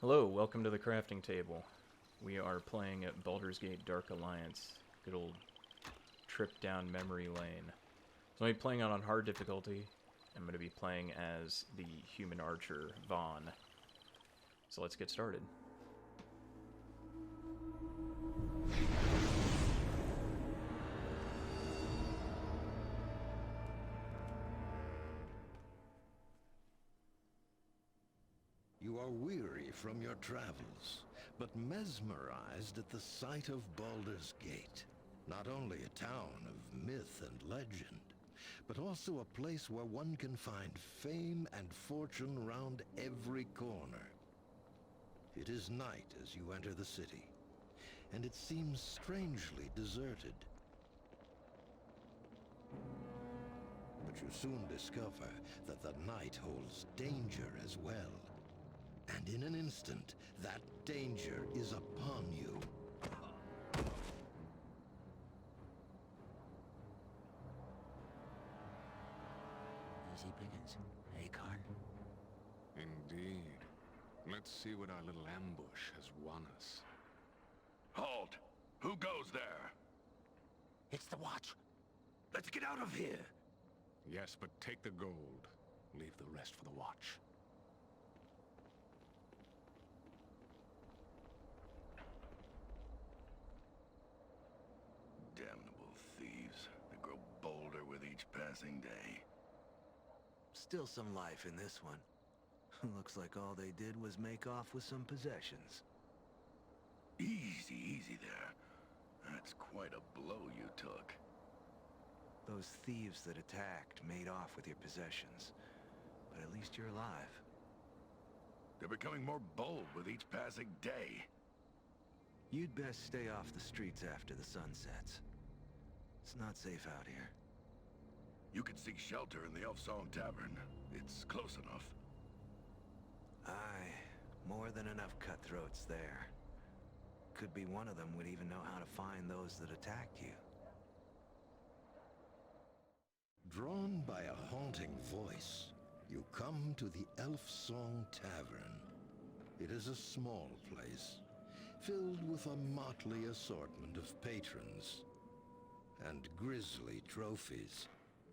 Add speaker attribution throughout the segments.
Speaker 1: Hello, welcome to the crafting table. We are playing at Baldur's Gate Dark Alliance. Good old trip down memory lane. So I'm playing on hard difficulty. I'm going to be playing as the human archer, Vaughn. So let's get started.
Speaker 2: You are weary from your travels, but mesmerized at the sight of Baldur's Gate. Not only a town of myth and legend, but also a place where one can find fame and fortune round every corner. It is night as you enter the city, and it seems strangely deserted. But you soon discover that the night holds danger as well. And in an instant, that danger is upon you.
Speaker 3: Easy pickings, eh, Karn?
Speaker 4: Indeed. Let's see what our little ambush has won us.
Speaker 5: Halt! Who goes there?
Speaker 3: It's the watch.
Speaker 5: Let's get out of here!
Speaker 4: Yes, but take the gold. Leave the rest for the watch.
Speaker 5: Damnable thieves. They grow bolder with each passing day.
Speaker 6: Still some life in this one. Looks like all they did was make off with some possessions.
Speaker 5: Easy, easy there. That's quite a blow you took.
Speaker 6: Those thieves that attacked made off with your possessions. But at least you're alive.
Speaker 5: They're becoming more bold with each passing day.
Speaker 6: You'd best stay off the streets after the sun sets. It's not safe out here.
Speaker 5: You could seek shelter in the Elf Song Tavern. It's close enough.
Speaker 6: Aye, more than enough cutthroats there. Could be one of them would even know how to find those that attacked you.
Speaker 2: Drawn by a haunting voice, you come to the Elf Song Tavern. It is a small place, filled with a motley assortment of patrons and grisly trophies.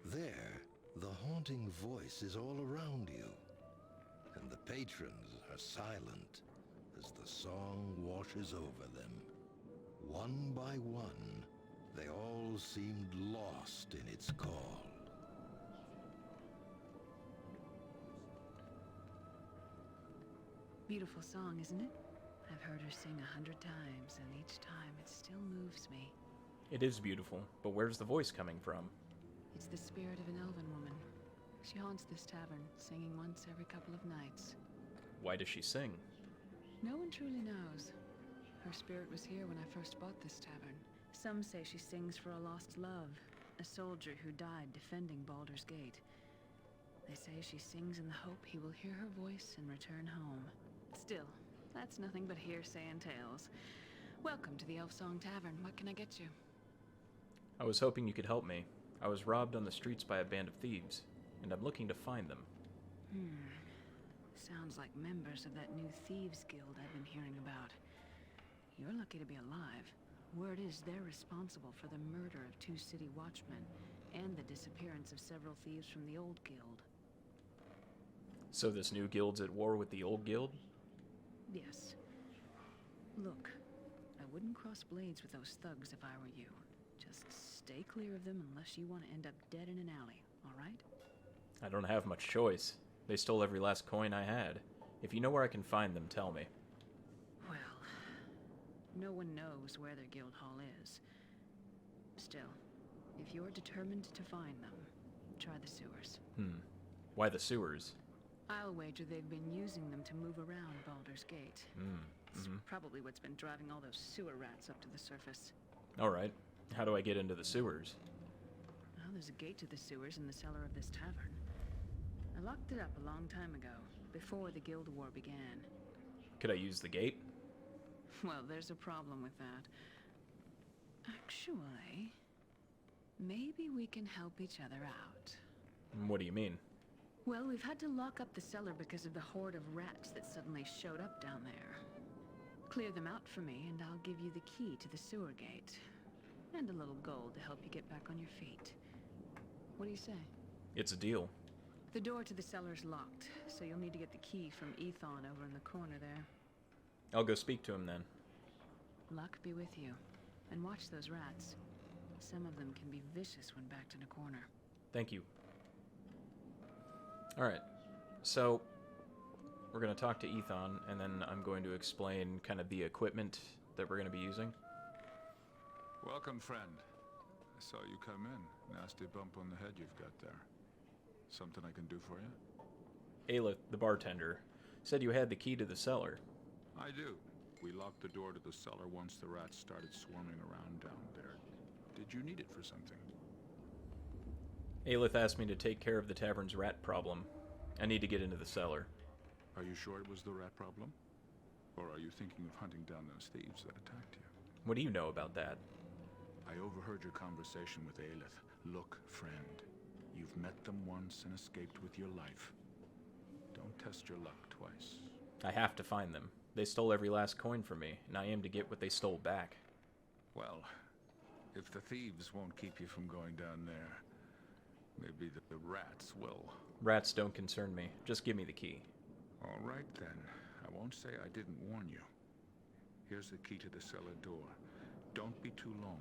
Speaker 2: There, the haunting voice is all around you, and the patrons are silent as the song washes over them. One by one, they all seemed lost in its call.
Speaker 7: Beautiful song, isn't it? I've heard her sing 100 times, and each time it still moves me.
Speaker 1: It is beautiful, but where's the voice coming from?
Speaker 7: It's the spirit of an elven woman. She haunts this tavern, singing once every couple of nights.
Speaker 1: Why does she sing?
Speaker 7: No one truly knows. Her spirit was here when I first bought this tavern. Some say she sings for a lost love, a soldier who died defending Baldur's Gate. They say she sings in the hope he will hear her voice and return home. Still, that's nothing but hearsay and tales. Welcome to the Elf Song Tavern. What can I get you?
Speaker 1: I was hoping you could help me. I was robbed on the streets by a band of thieves, and I'm looking to find them.
Speaker 7: Sounds like members of that new thieves guild I've been hearing about. You're lucky to be alive. Word is they're responsible for the murder of 2 city watchmen and the disappearance of several thieves from the old guild.
Speaker 1: So this new guild's at war with the old guild?
Speaker 7: Yes. Look, I wouldn't cross blades with those thugs if I were you. Just stay clear of them unless you want to end up dead in an alley, all right?
Speaker 1: I don't have much choice. They stole every last coin I had. If you know where I can find them, tell me.
Speaker 7: Well, no one knows where their guild hall is. Still, if you're determined to find them, try the sewers.
Speaker 1: Why the sewers?
Speaker 7: I'll wager they've been using them to move around Baldur's Gate. It's probably what's been driving all those sewer rats up to the surface.
Speaker 1: Alright. How do I get into the sewers?
Speaker 7: Well, there's a gate to the sewers in the cellar of this tavern. I locked it up a long time ago, before the Guild War began.
Speaker 1: Could I use the gate?
Speaker 7: Well, there's a problem with that. Actually, maybe we can help each other out.
Speaker 1: What do you mean?
Speaker 7: Well, we've had to lock up the cellar because of the horde of rats that suddenly showed up down there. Clear them out for me, and I'll give you the key to the sewer gate. And a little gold to help you get back on your feet. What do you say?
Speaker 1: It's a deal.
Speaker 7: The door to the cellar's locked, so you'll need to get the key from Ethon over in the corner there.
Speaker 1: I'll go speak to him then.
Speaker 7: Luck be with you. And watch those rats. Some of them can be vicious when backed in a corner.
Speaker 1: Thank you. Alright, so we're going to talk to Ethon, and then I'm going to explain kind of the equipment that we're going to be using.
Speaker 8: Welcome, friend. I saw you come in. Nasty bump on the head you've got there. Something I can do for you?
Speaker 1: Aelith, the bartender, said you had the key to the cellar.
Speaker 8: I do. We locked the door to the cellar once the rats started swarming around down there. Did you need it for something?
Speaker 1: Aelith asked me to take care of the tavern's rat problem. I need to get into the cellar.
Speaker 8: Are you sure it was the rat problem? Or are you thinking of hunting down those thieves that attacked you?
Speaker 1: What do you know about that?
Speaker 8: I overheard your conversation with Aelith. Look, friend. You've met them once and escaped with your life. Don't test your luck twice.
Speaker 1: I have to find them. They stole every last coin from me, and I aim to get what they stole back.
Speaker 8: Well, if the thieves won't keep you from going down there, maybe the rats will.
Speaker 1: Rats don't concern me. Just give me the key.
Speaker 8: All right, then. I won't say I didn't warn you. Here's the key to the cellar door. Don't be too long,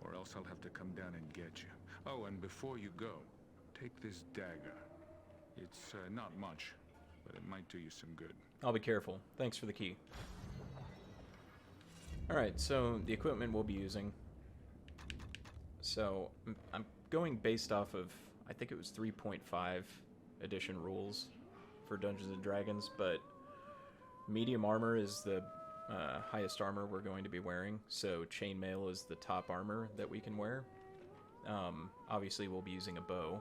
Speaker 8: or else I'll have to come down and get you. Oh, and before you go, take this dagger. It's not much, but it might do you some good.
Speaker 1: I'll be careful. Thanks for the key. Alright, so the equipment we'll be using. So, I'm going based off of, I think it was 3.5 edition rules for Dungeons & Dragons, but medium armor is the highest armor we're going to be wearing, so chainmail is the top armor that we can wear. Obviously we'll be using a bow,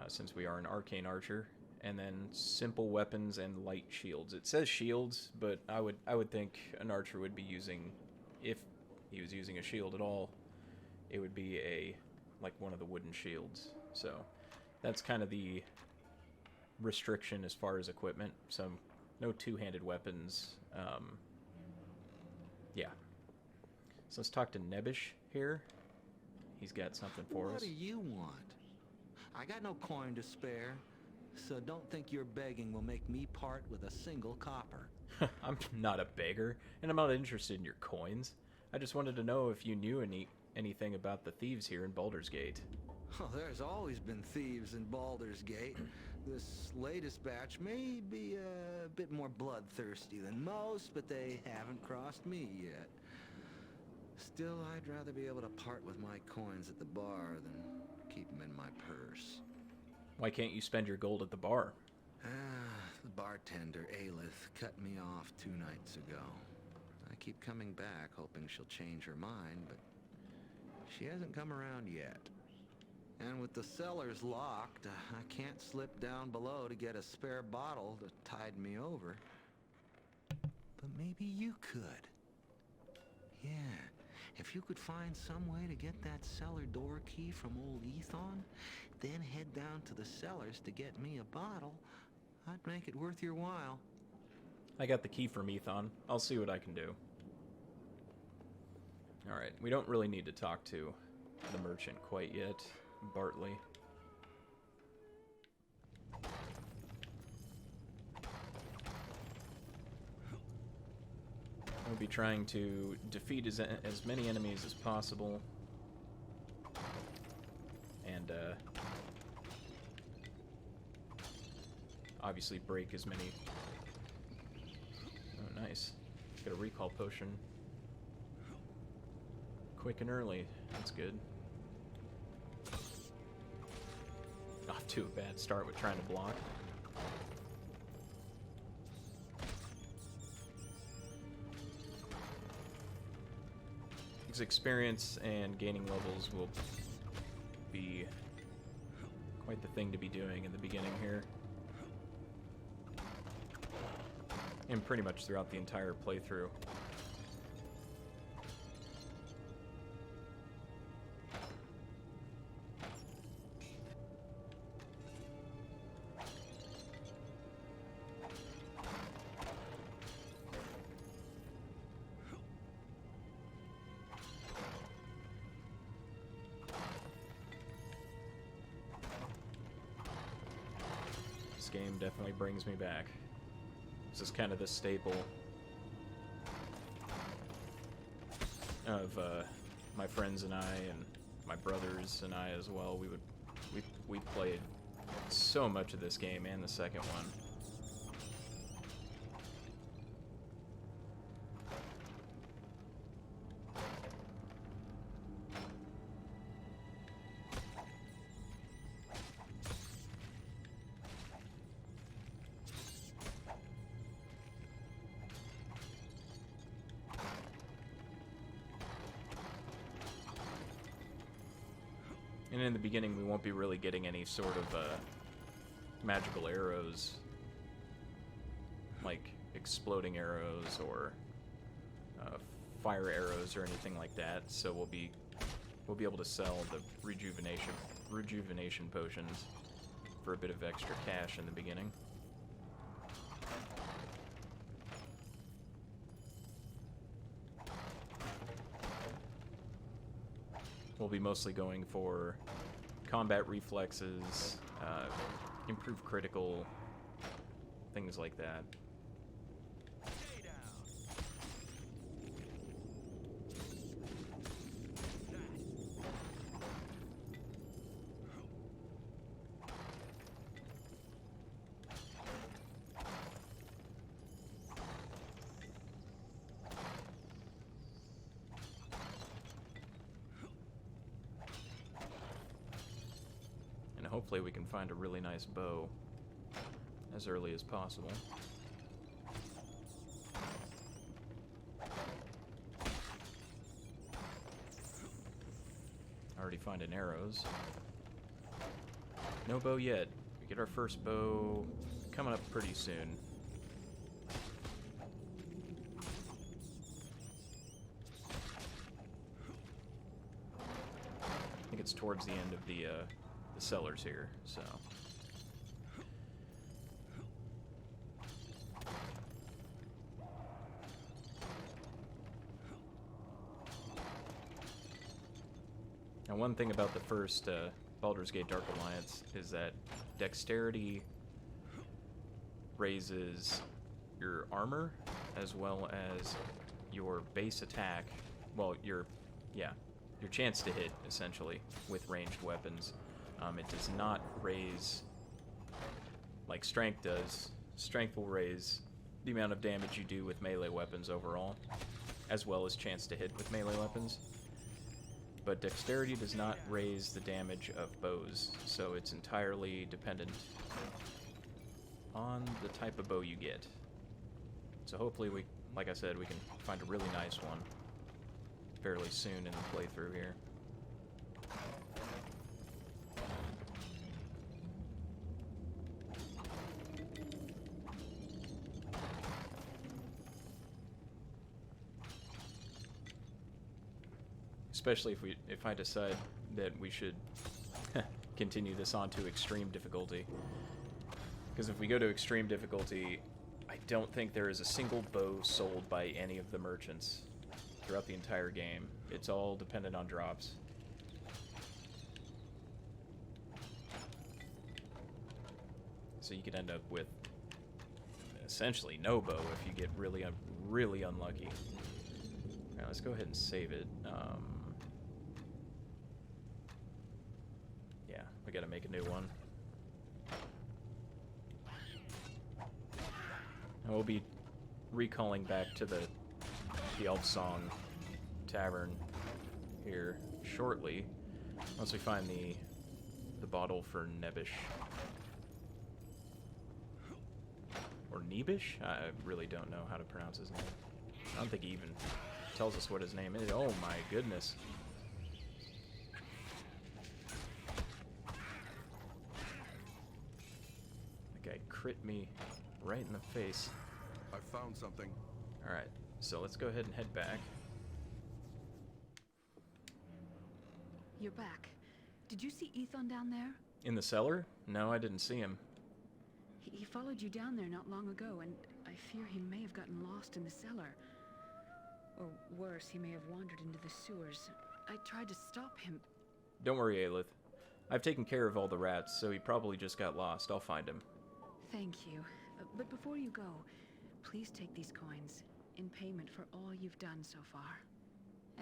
Speaker 1: since we are an arcane archer, and then simple weapons and light shields. It says shields, but I would think an archer would be using, if he was using a shield at all, it would be like one of the wooden shields. So that's kind of the restriction as far as equipment. So no two-handed weapons. Yeah. So let's talk to Nebish here. He's got something for us.
Speaker 6: What do you want? I got no coin to spare, so don't think your begging will make me part with a single copper.
Speaker 1: I'm not a beggar, and I'm not interested in your coins. I just wanted to know if you knew anything about the thieves here in Baldur's Gate.
Speaker 6: Oh, there's always been thieves in Baldur's Gate. This latest batch may be a bit more bloodthirsty than most, but they haven't crossed me yet. Still, I'd rather be able to part with my coins at the bar than keep them in my purse.
Speaker 1: Why can't you spend your gold at the bar?
Speaker 6: The bartender, Aelith, cut me off 2 nights ago. I keep coming back, hoping she'll change her mind, but she hasn't come around yet. And with the cellars locked, I can't slip down below to get a spare bottle to tide me over. But maybe you could. Yeah, if you could find some way to get that cellar door key from old Ethon, then head down to the cellars to get me a bottle, I'd make it worth your while.
Speaker 1: I got the key from Ethon. I'll see what I can do. Alright, we don't really need to talk to the merchant quite yet. Bartley. We'll be trying to defeat as many enemies as possible. And, obviously break as many... Oh, nice. Got a recall potion. Quick and early. That's good. Off to a bad start with trying to block. His experience and gaining levels will be quite the thing to be doing in the beginning here. And pretty much throughout the entire playthrough. game definitely brings me back. This is kind of the staple of my friends and I, and my brothers and I as well. We played so much of this game and the second one. And in the beginning, we won't be really getting any sort of magical arrows, like exploding arrows or fire arrows or anything like that. So we'll be able to sell the rejuvenation potions for a bit of extra cash in the beginning. We'll be mostly going for combat reflexes, improved critical, things like that. Hopefully we can find a really nice bow as early as possible. Already finding arrows. No bow yet. We get our first bow coming up pretty soon. I think it's towards the end of the cellars here, so. Now, one thing about the first Baldur's Gate Dark Alliance is that dexterity raises your armor as well as your base attack. Well, your chance to hit, essentially, with ranged weapons. It does not raise like strength does. Strength will raise the amount of damage you do with melee weapons overall, as well as chance to hit with melee weapons. But dexterity does not raise the damage of bows, so it's entirely dependent on the type of bow you get. So hopefully like I said, we can find a really nice one fairly soon in the playthrough here. Especially if I decide that we should continue this on to extreme difficulty. Because if we go to extreme difficulty, I don't think there is a single bow sold by any of the merchants throughout the entire game. It's all dependent on drops. So you could end up with essentially no bow if you get really unlucky. Alright, let's go ahead and save it. Yeah, we gotta make a new one. And we'll be recalling back to the Elf Song Tavern here shortly, once we find the bottle for Nebish. Or Nebish? I really don't know how to pronounce his name. I don't think he even tells us what his name is. Oh my goodness. The guy crit me right in the face.
Speaker 5: I found something.
Speaker 1: Alright, so let's go ahead and head back.
Speaker 7: You're back. Did you see Ethon down there?
Speaker 1: In the cellar? No, I didn't see him.
Speaker 7: He followed you down there not long ago, and I fear he may have gotten lost in the cellar. Or worse, he may have wandered into the sewers. I tried to stop him.
Speaker 1: Don't worry, Aelith. I've taken care of all the rats, so he probably just got lost. I'll find him.
Speaker 7: Thank you. But before you go, please take these coins in payment for all you've done so far.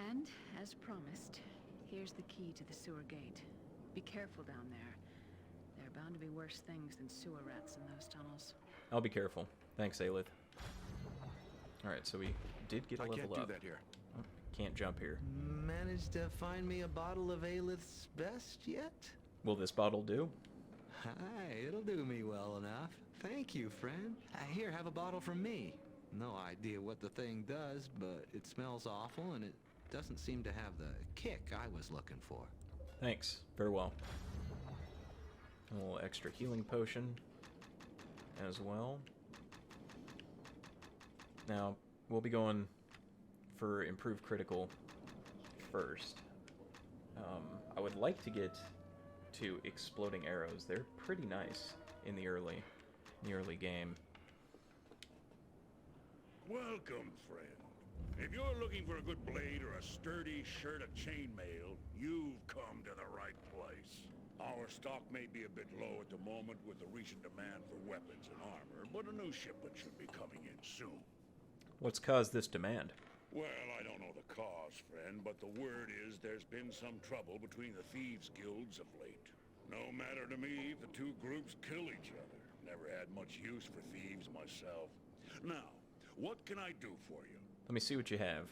Speaker 7: And, as promised, here's the key to the sewer gate. Be careful down there. There are bound to be worse things than sewer rats in those tunnels.
Speaker 1: I'll be careful. Thanks, Aelith. Alright, so we did get a level
Speaker 5: can't
Speaker 1: up.
Speaker 5: do that here.
Speaker 1: Oh, can't jump here.
Speaker 6: Managed to find me a bottle of Aelith's best yet?
Speaker 1: Will this bottle do?
Speaker 6: Hi, it'll do me well enough. Thank you, friend. Here, have a bottle from me. No idea what the thing does, but it smells awful and it doesn't seem to have the kick I was looking for.
Speaker 1: Thanks. Very well. A little extra healing potion as well. Now, we'll be going for improved critical first. I would like to get to exploding arrows. They're pretty nice in the early game.
Speaker 5: Welcome, friend. If you're looking for a good blade or a sturdy shirt of chainmail, you've come to the right place. Our stock may be a bit low at the moment with the recent demand for weapons and armor, but a new shipment should be coming in soon.
Speaker 1: What's caused this demand?
Speaker 5: Well, I don't know the cause, friend, but the word is there's been some trouble between the thieves' guilds of late. No matter to me if the two groups kill each other. Never had much use for thieves myself. Now, what can I do for you?
Speaker 1: Let me see what you have.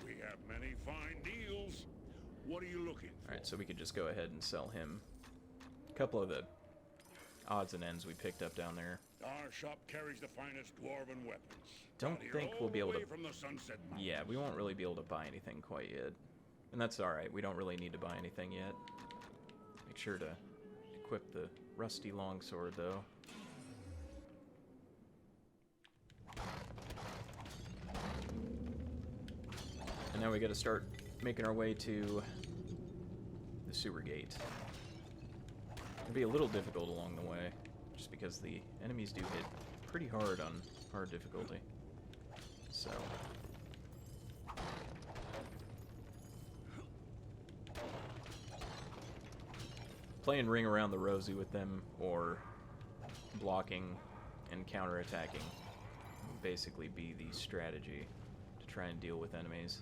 Speaker 5: We have many fine deals. What are you looking for?
Speaker 1: Alright, so we could just go ahead and sell him a couple of the odds and ends we picked up down there.
Speaker 5: Our shop carries the finest dwarven weapons.
Speaker 1: Don't
Speaker 5: Out here
Speaker 1: think
Speaker 5: all
Speaker 1: we'll be
Speaker 5: the
Speaker 1: able to...
Speaker 5: way from the Sunset Mountains.
Speaker 1: Yeah, we won't really be able to buy anything quite yet. And that's alright, we don't really need to buy anything yet. Make sure to equip the rusty longsword, though. And now we gotta start making our way to the sewer gate. It'll be a little difficult along the way, just because the enemies do hit pretty hard on hard difficulty. So... playing Ring Around the Rosie with them, or blocking and counterattacking, will basically be the strategy to try and deal with enemies.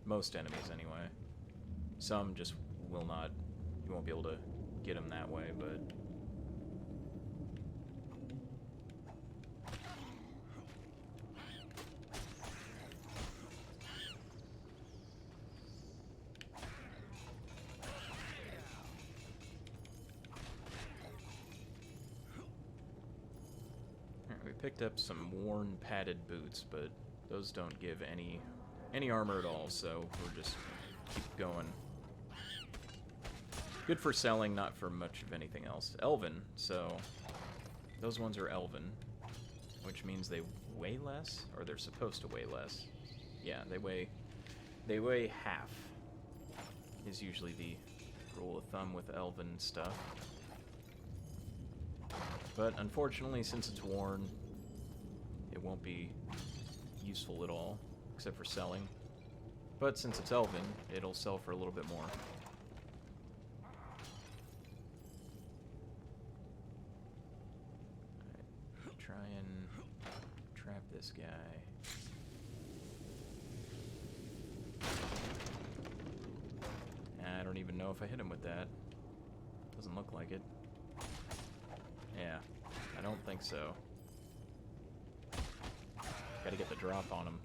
Speaker 1: Most enemies, anyway. Some just will not, you won't be able to get them that way, but... we picked up some worn padded boots, but those don't give any armor at all, so we'll just keep going. Good for selling, not for much of anything else. Elven, so those ones are elven, which means they weigh less, or they're supposed to weigh less. Yeah, they weigh half, is usually the rule of thumb with elven stuff. But unfortunately, since it's worn, it won't be useful at all, except for selling. But since it's elven, it'll sell for a little bit more. Alright, try and trap this guy. I don't even know if I hit him with that. Doesn't look like it. Yeah, I don't think so. Gotta get the drop on him.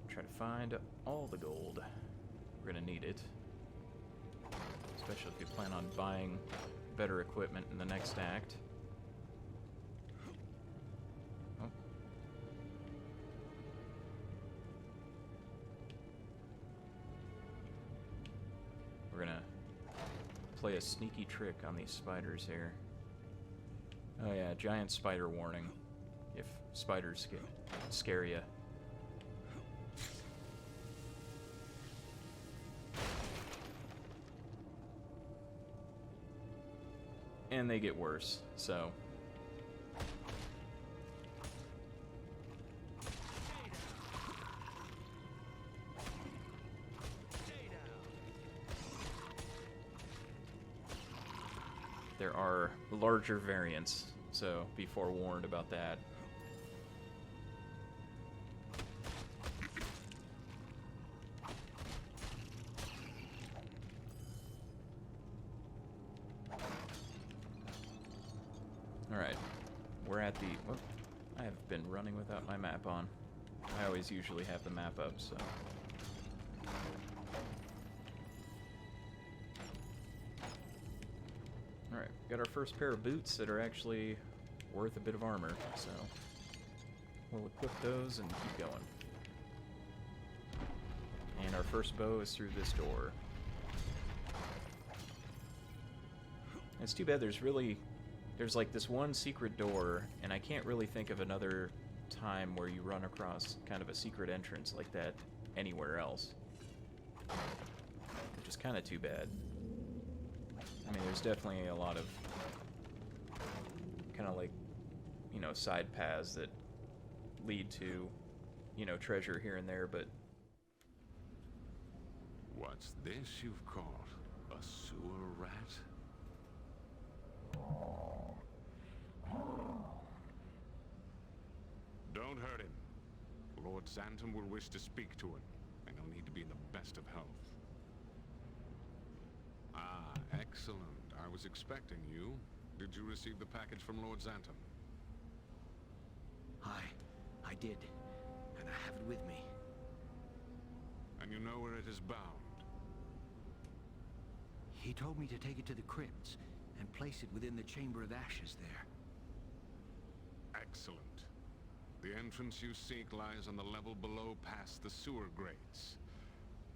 Speaker 1: Try to find all the gold. We're gonna need it. Especially if you plan on buying better equipment in the next act. Oh. We're gonna play a sneaky trick on these spiders here. Oh yeah, giant spider warning. If spiders scare you. and they get worse, so... There are larger variants, so be forewarned about that. Alright, we're at the... Whoop, I have been running without my map on. I always usually have the map up, so... Alright, we got our first pair of boots that are actually worth a bit of armor, so... we'll equip those and keep going. And our first bow is through this door. It's too bad there's like this one secret door, and I can't really think of another time where you run across kind of a secret entrance like that anywhere else. Which is kind of too bad. I mean, there's definitely a lot of kind of like, you know, side paths that lead to, you know, treasure here and there, but...
Speaker 4: What's this you've caught? A sewer rat? Don't hurt him. Lord Xantum will wish to speak to him, and he'll need to be in the best of health. Ah, excellent. I was expecting you. Did you receive the package from Lord Xantum?
Speaker 3: I did. And I have it with me.
Speaker 4: And you know where it is bound?
Speaker 3: He told me to take it to the crypts and place it within the Chamber of Ashes there.
Speaker 4: Excellent. The entrance you seek lies on the level below past the sewer grates.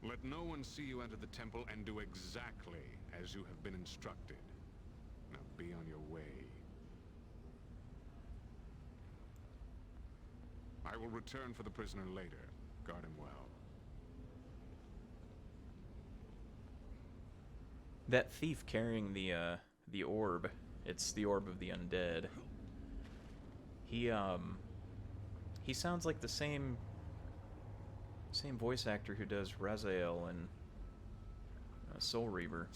Speaker 4: Let no one see you enter the temple and do exactly as you have been instructed. Now be on your way. I will return for the prisoner later. Guard him well.
Speaker 1: That thief carrying the orb, it's the orb of the undead. He sounds like the same voice actor who does Raziel in Soul Reaver.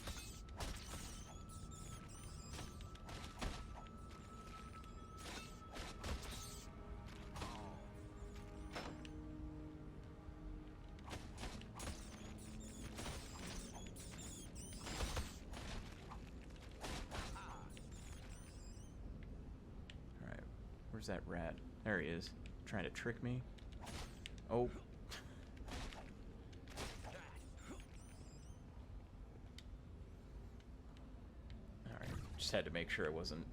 Speaker 1: Alright, where's that rat? There he is. Trying to trick me. Oh. Alright, just had to make sure I wasn't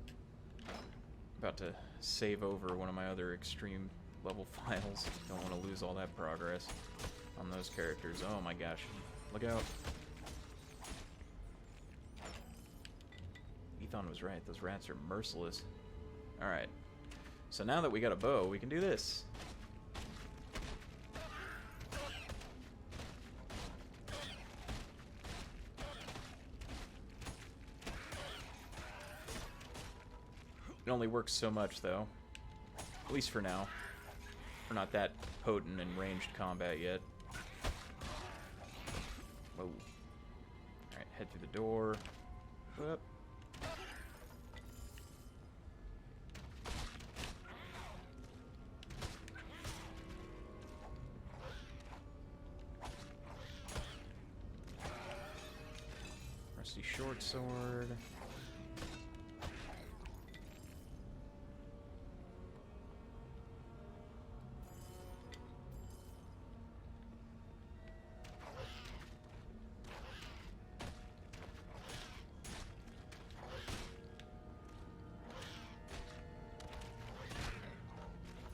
Speaker 1: about to save over one of my other extreme level files. Don't want to lose all that progress on those characters. Oh my gosh. Look out. Ethan was right. Those rats are merciless. Alright. So now that we got a bow, we can do this. It only works so much, though. At least for now. We're not that potent in ranged combat yet. Whoa. Alright, head through the door. Whoop. Rusty short sword.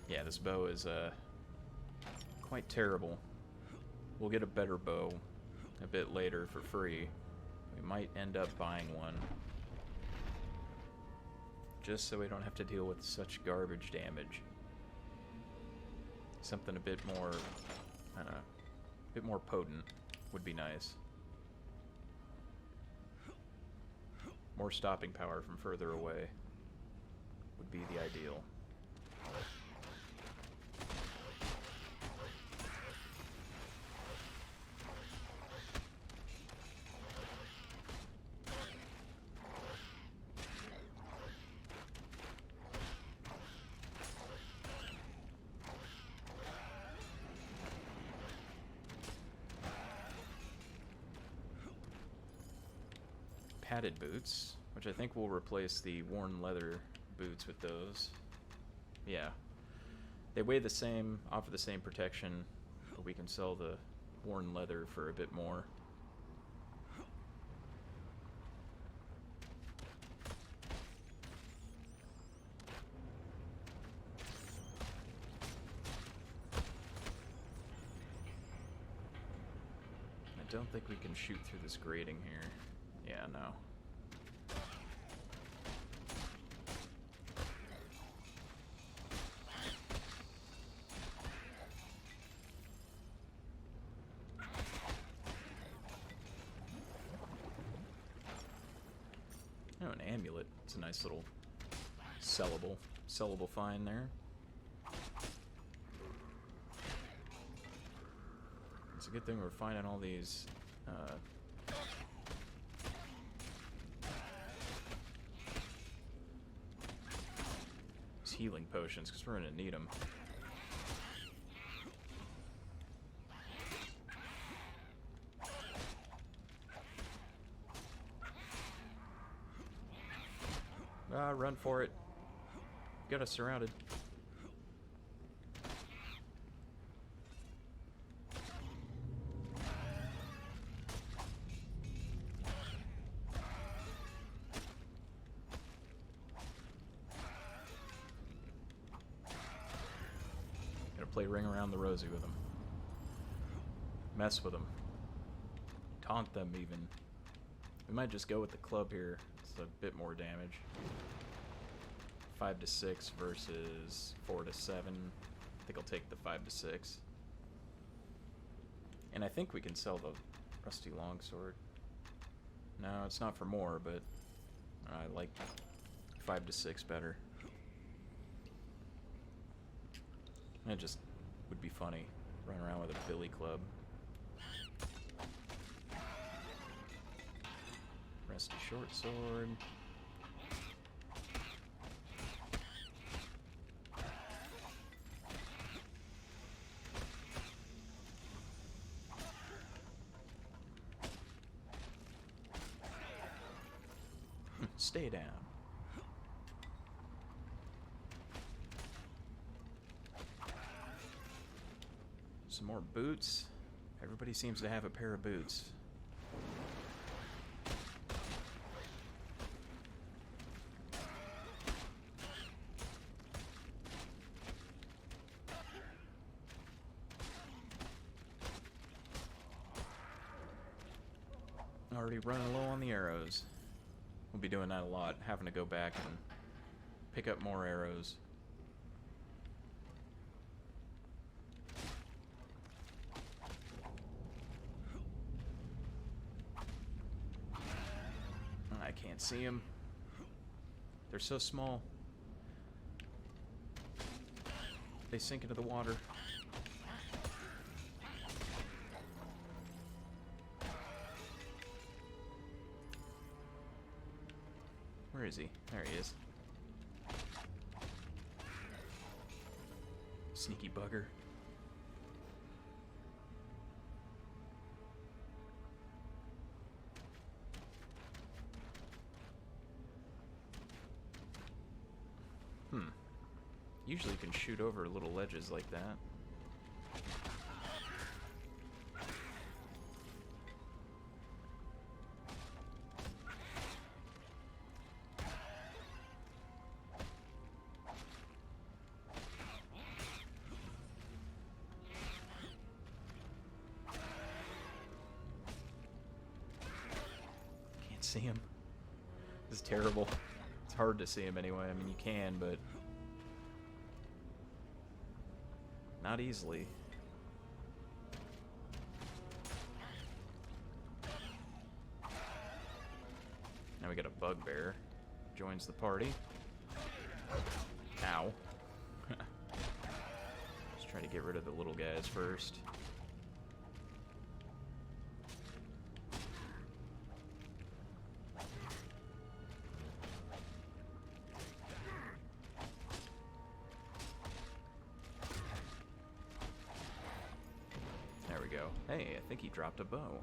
Speaker 1: Yeah, this bow is quite terrible. We'll get a better bow a bit later for free. We might end up buying one. Just so we don't have to deal with such garbage damage. Something a bit more, I don't know, a bit more potent would be nice. More stopping power from further away would be the ideal. Padded boots, which I think will replace the worn leather boots with those. Yeah. They weigh the same, offer the same protection, but we can sell the worn leather for a bit more. I don't think we can shoot through this grating here. Yeah, no. Oh, an amulet. It's a nice little sellable find there. It's a good thing we're finding all these healing potions, because we're gonna need them. Ah, run for it. Got us surrounded. Play Ring Around the Rosie with them. Mess with them. Taunt them, even. We might just go with the club here. It's a bit more damage. 5 to 6 versus 4 to 7. I think I'll take the 5 to 6. And I think we can sell the rusty longsword. No, it's not for more, but I like 5 to 6 better. It just would be funny, run around with a billy club. Rusty short sword. Stay down. Some more boots. Everybody seems to have a pair of boots. Already running low on the arrows. We'll be doing that a lot, having to go back and pick up more arrows. I can't see them. They're so small. They sink into the water. Where is he? There he is. Sneaky bugger. Usually you can shoot over little ledges like that. Can't see him. This is terrible. It's hard to see him anyway. I mean, you can, but not easily. Now we got a bugbear. Joins the party. Ow. Let's try to get rid of the little guys first. There we go. Hey, I think he dropped a bow.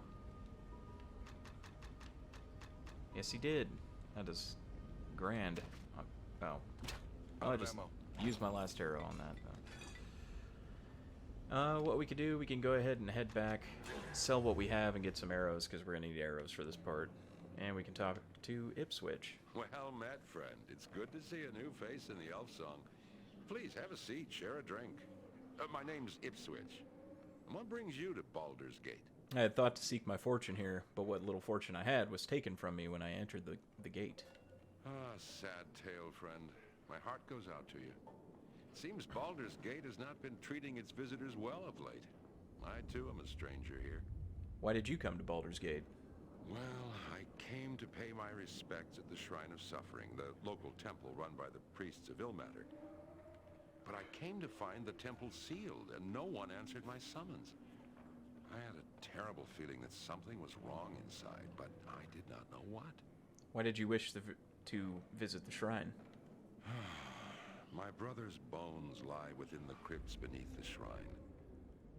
Speaker 1: Yes, he did. That is grand. Oh. I just used my last arrow on that, though. What we could do, we can go ahead and head back, sell what we have, and get some arrows, because we're going to need arrows for this part. And we can talk to Ipswich.
Speaker 9: Well met, friend. It's good to see a new face in the elf song. Please, have a seat, share a drink. My name's Ipswich. And what brings you to Baldur's Gate?
Speaker 1: I had thought to seek my fortune here, but what little fortune I had was taken from me when I entered the gate.
Speaker 9: Ah, sad tale, friend. My heart goes out to you. It seems Baldur's Gate has not been treating its visitors well of late. I, too, am a stranger here.
Speaker 1: Why did you come to Baldur's Gate?
Speaker 9: Well, I came to pay my respects at the Shrine of Suffering, the local temple run by the priests of Ilmater. But I came to find the temple sealed, and no one answered my summons. I had a terrible feeling that something was wrong inside, but I did not know what.
Speaker 1: Why did you wish to visit the shrine?
Speaker 9: My brother's bones lie within the crypts beneath the shrine.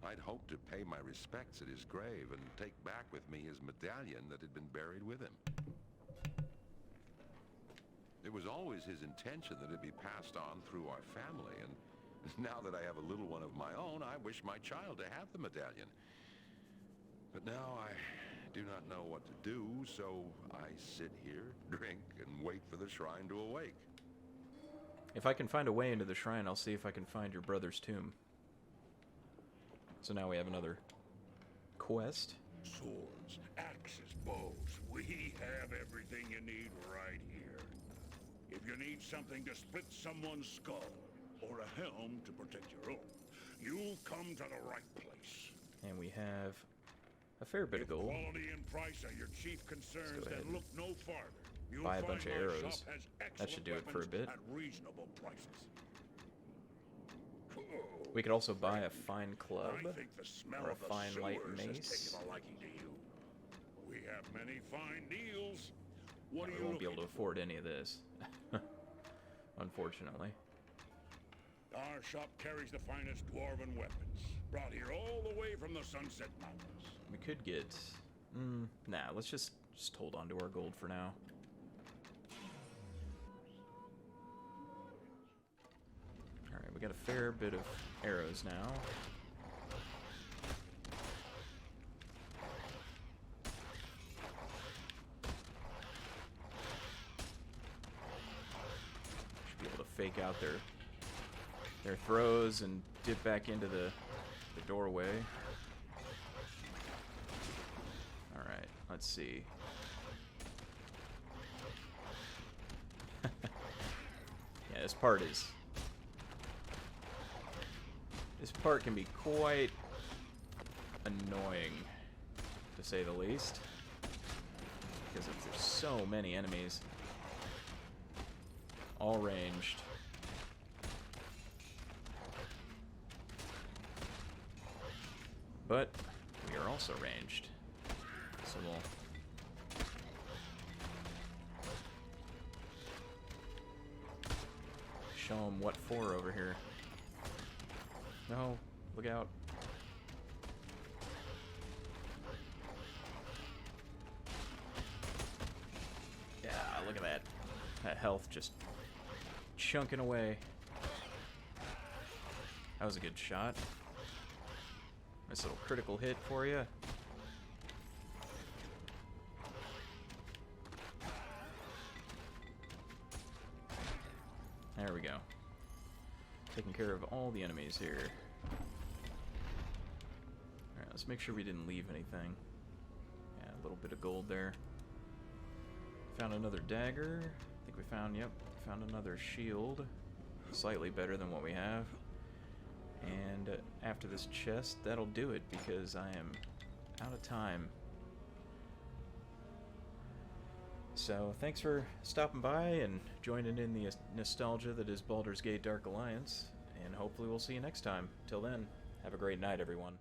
Speaker 9: I'd hoped to pay my respects at his grave and take back with me his medallion that had been buried with him. It was always his intention that it be passed on through our family, and now that I have a little one of my own, I wish my child to have the medallion. But now I do not know what to do, so I sit here, drink, and wait for the shrine to awake.
Speaker 1: If I can find a way into the shrine, I'll see if I can find your brother's tomb. So now we have another quest.
Speaker 5: Swords, axes, bows. We have everything you need right here. If you need something to split someone's skull, or a helm to protect your own, you've come to the right place.
Speaker 1: And we have a fair bit of gold.
Speaker 5: Quality and price are your chief concerns, then look no farther. You'll
Speaker 1: Buy a
Speaker 5: find
Speaker 1: bunch of
Speaker 5: my
Speaker 1: arrows.
Speaker 5: shop has
Speaker 1: That should do it for a
Speaker 5: excellent
Speaker 1: bit.
Speaker 5: weapons at reasonable prices.
Speaker 1: We could also buy a fine club
Speaker 5: I think the smell
Speaker 1: or a
Speaker 5: of the
Speaker 1: fine light
Speaker 5: sewers has
Speaker 1: mace.
Speaker 5: taken a liking to you. We have many fine deals. What
Speaker 1: We
Speaker 5: are you
Speaker 1: won't be able to
Speaker 5: looking
Speaker 1: afford any of this, unfortunately.
Speaker 5: for? Our shop carries the finest dwarven weapons, brought here all the way from the Sunset Mountains.
Speaker 1: We could get... nah, let's just hold on to our gold for now. Alright, we got a fair bit of arrows now. Should be able to fake out their throws and dip back into the doorway. Alright, let's see. Yeah, this part can be quite annoying, to say the least, because there's so many enemies, all ranged. But we are also ranged, so we'll show them what for over here. No, look out. Yeah, look at that. That health just chunking away. That was a good shot. Nice little critical hit for you. There we go. Taking care of all the enemies here. Alright, let's make sure we didn't leave anything. Yeah, a little bit of gold there. Found another dagger. I think we found, yep, found another shield. Slightly better than what we have. And after this chest, that'll do it because I am out of time. So thanks for stopping by and joining in the nostalgia that is Baldur's Gate Dark Alliance, and hopefully we'll see you next time. Till then, have a great night, everyone.